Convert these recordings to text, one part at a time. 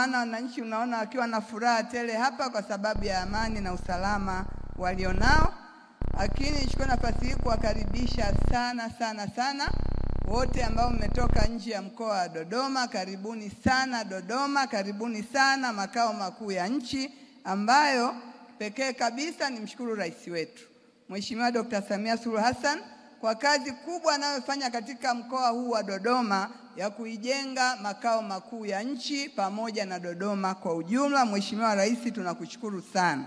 Wananchi unaona wakiwa na furaha tele hapa kwa sababu ya amani na usalama walionao. Lakini nichukue nafasi hii kuwakaribisha sana wote ambao mmetoka nje ya mkoa wa Dodoma. Karibuni sana Dodoma, karibuni sana makao makuu ya nchi, ambayo pekee kabisa nimshukuru rais wetu Mheshimiwa Dr. Samia Suluhu Hassan kwa kazi kubwa anayofanya katika mkoa huu wa Dodoma ya kuijenga makao makuu ya nchi pamoja na Dodoma kwa ujumla. Mheshimiwa Rais, tunakushukuru sana.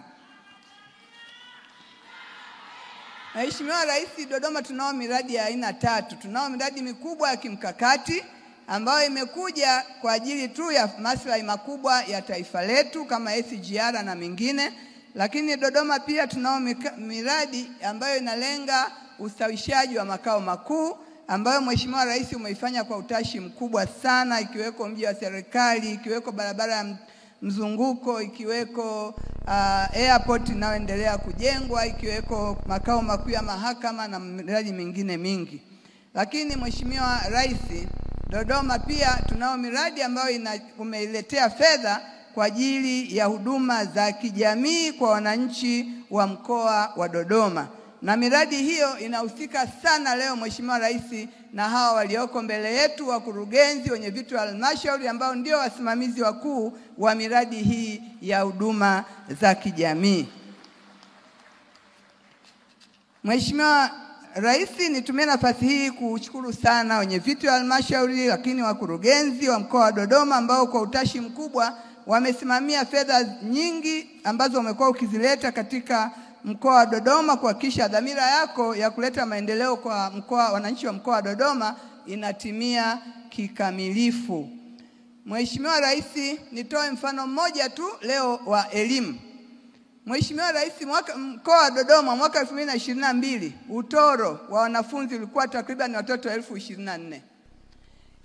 Mheshimiwa Rais, Dodoma tunao miradi ya aina 3. Tunao miradi mikubwa ya kimkakati ambayo imekuja kwa ajili tu ya maslahi makubwa ya taifa letu kama SGR na mingine. Lakini Dodoma pia tunao miradi ambayo inalenga ustawishaji wa makao makuu, ambayo Mheshimiwa Rais umeifanya kwa utashi mkubwa sana, ikiweko mji wa serikali, ikiweko barabara ya mzunguko, ikiweko airport inayoendelea kujengwa, ikiweko makao makuu ya mahakama na miradi mingine mingi. Lakini Mheshimiwa Rais, Dodoma pia tunao miradi ambayo umeiletea fedha kwa ajili ya huduma za kijamii kwa wananchi wa mkoa wa Dodoma. Na miradi hiyo inahusika sana leo Mheshimiwa Rais na hawa walioko mbele yetu, wakurugenzi, wenye vitu halmashauri, ambao ndio wasimamizi wakuu wa miradi hii ya huduma za kijamii. Mheshimiwa Rais, nitumie nafasi hii kushukuru sana wenye vitu halmashauri, lakini wakurugenzi wa mkoa wa Dodoma ambao kwa utashi mkubwa wamesimamia fedha nyingi ambazo umekuwa ukizileta katika mkoa wa Dodoma kuhakikisha dhamira yako ya kuleta maendeleo kwa wananchi wa mkoa wa Dodoma inatimia kikamilifu. Mheshimiwa Rais, nitoe mfano mmoja tu leo wa elimu. Mheshimiwa Rais, mkoa wa Dodoma mwaka 2022 utoro wa wanafunzi ulikuwa takriban watoto 24,000.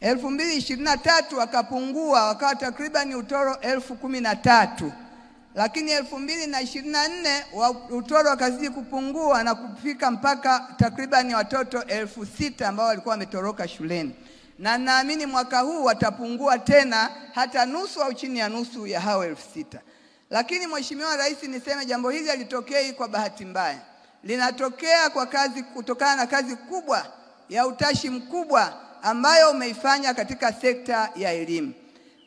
2023 wakapungua wakawa takriban utoro 13,000. Lakini 2024 utoro wakazidi kupungua na kufika mpaka takriban watoto 6,000 ambao walikuwa wametoroka shuleni. Na naamini mwaka huu watapungua tena hata nusu au chini ya nusu ya hao 6,000. Lakini Mheshimiwa Rais, niseme jambo hili halitokei kwa bahati mbaya. Linatokea kutokana na kazi kubwa ya utashi mkubwa ambayo umeifanya katika sekta ya elimu.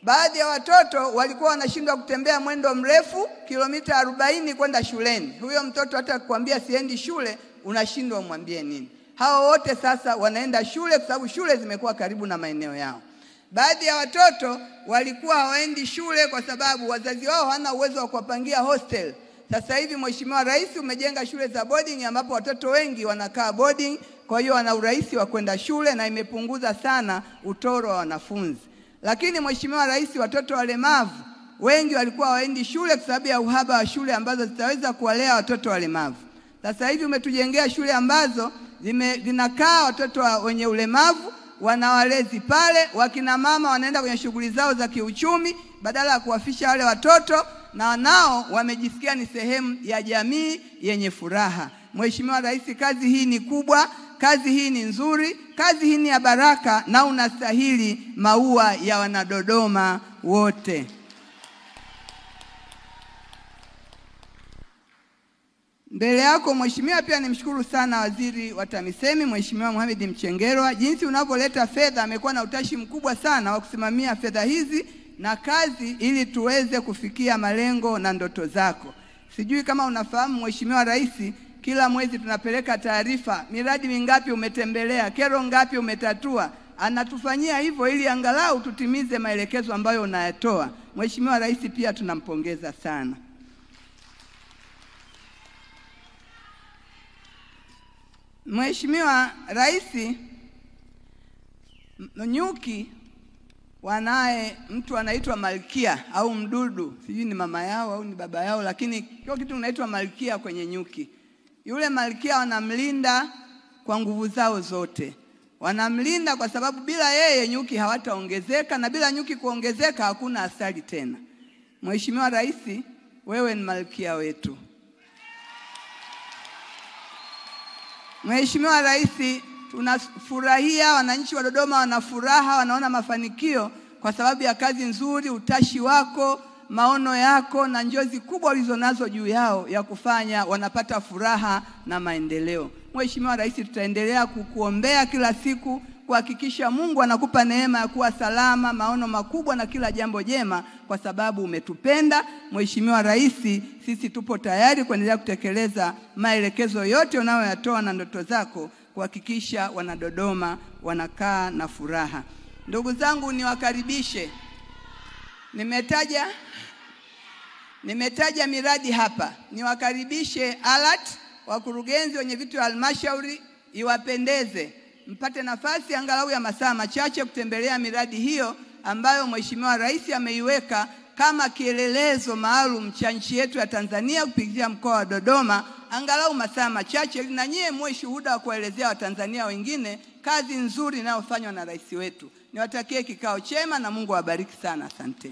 Baadhi ya watoto walikuwa wanashindwa kutembea mwendo mrefu kilomita 40 kwenda shuleni. Huyo mtoto hata kukwambia siendi shule unashindwa umwambie nini. Hao wote sasa wanaenda shule kwa sababu shule zimekuwa karibu na maeneo yao. Baadhi ya watoto walikuwa hawaendi shule kwa sababu wazazi wao hawana uwezo wa kuwapangia hostel. Sasa hivi Mheshimiwa Rais umejenga shule za boarding ambapo watoto wengi wanakaa boarding, kwa hiyo wana urahisi wa kwenda shule na imepunguza sana utoro wa wanafunzi. Lakini Mheshimiwa Rais, watoto walemavu wengi walikuwa hawaendi shule kwa sababu ya uhaba wa shule ambazo zitaweza kuwalea watoto walemavu. Sasa hivi umetujengea shule ambazo zinakaa watoto wenye ulemavu, wanawalezi pale, wakina mama wanaenda kwenye shughuli zao za kiuchumi badala ya kuwafisha wale watoto, na nao wamejisikia ni sehemu ya jamii yenye furaha. Mheshimiwa Rais, kazi hii ni kubwa, kazi hii ni nzuri, kazi hii ni ya baraka na unastahili maua ya wanadodoma wote. Mbele yako Mheshimiwa, pia nimshukuru sana Waziri wa TAMISEMI Mheshimiwa Mohamed Mchengerwa, jinsi unavyoleta fedha. Amekuwa na utashi mkubwa sana wa kusimamia fedha hizi na kazi ili tuweze kufikia malengo na ndoto zako. Sijui kama unafahamu Mheshimiwa Rais, kila mwezi tunapeleka taarifa miradi mingapi umetembelea, kero ngapi umetatua. Anatufanyia hivyo ili angalau tutimize maelekezo ambayo unayatoa. Mheshimiwa Rais pia tunampongeza sana. Mheshimiwa Rais, nyuki wanaye mtu anaitwa Malkia au mdudu, sijui ni mama yao au ni baba yao, lakini kile kitu kinaitwa Malkia kwenye nyuki. Yule Malkia wanamlinda kwa nguvu zao zote. Wanamlinda kwa sababu bila yeye nyuki hawataongezeka, na bila nyuki kuongezeka hakuna asali tena. Mheshimiwa Rais, wewe ni Malkia wetu. Mheshimiwa Rais, tunafurahia, wananchi wa Dodoma wanafuraha, wanaona mafanikio kwa sababu ya kazi nzuri, utashi wako, maono yako na njozi kubwa ulizonazo juu yao ya kufanya wanapata furaha na maendeleo. Mheshimiwa Rais, tutaendelea kukuombea kila siku kuhakikisha Mungu anakupa neema ya kuwa salama, maono makubwa na kila jambo jema, kwa sababu umetupenda. Mheshimiwa Rais, sisi tupo tayari kuendelea kutekeleza maelekezo yote unayoyatoa na ndoto zako kuhakikisha Wanadodoma wanakaa na furaha. Ndugu zangu, niwakaribishe. Nimetaja miradi hapa. Niwakaribishe ALAT, wakurugenzi wenye vitu vya halmashauri, iwapendeze mpate nafasi angalau ya masaa machache kutembelea miradi hiyo ambayo Mheshimiwa Rais ameiweka kama kielelezo maalum cha nchi yetu ya Tanzania kupitia mkoa wa Dodoma, angalau masaa machache, ili na nyie muwe shuhuda wa kuelezea Watanzania wengine kazi nzuri inayofanywa na rais wetu. Niwatakie kikao chema na Mungu awabariki sana. Asante.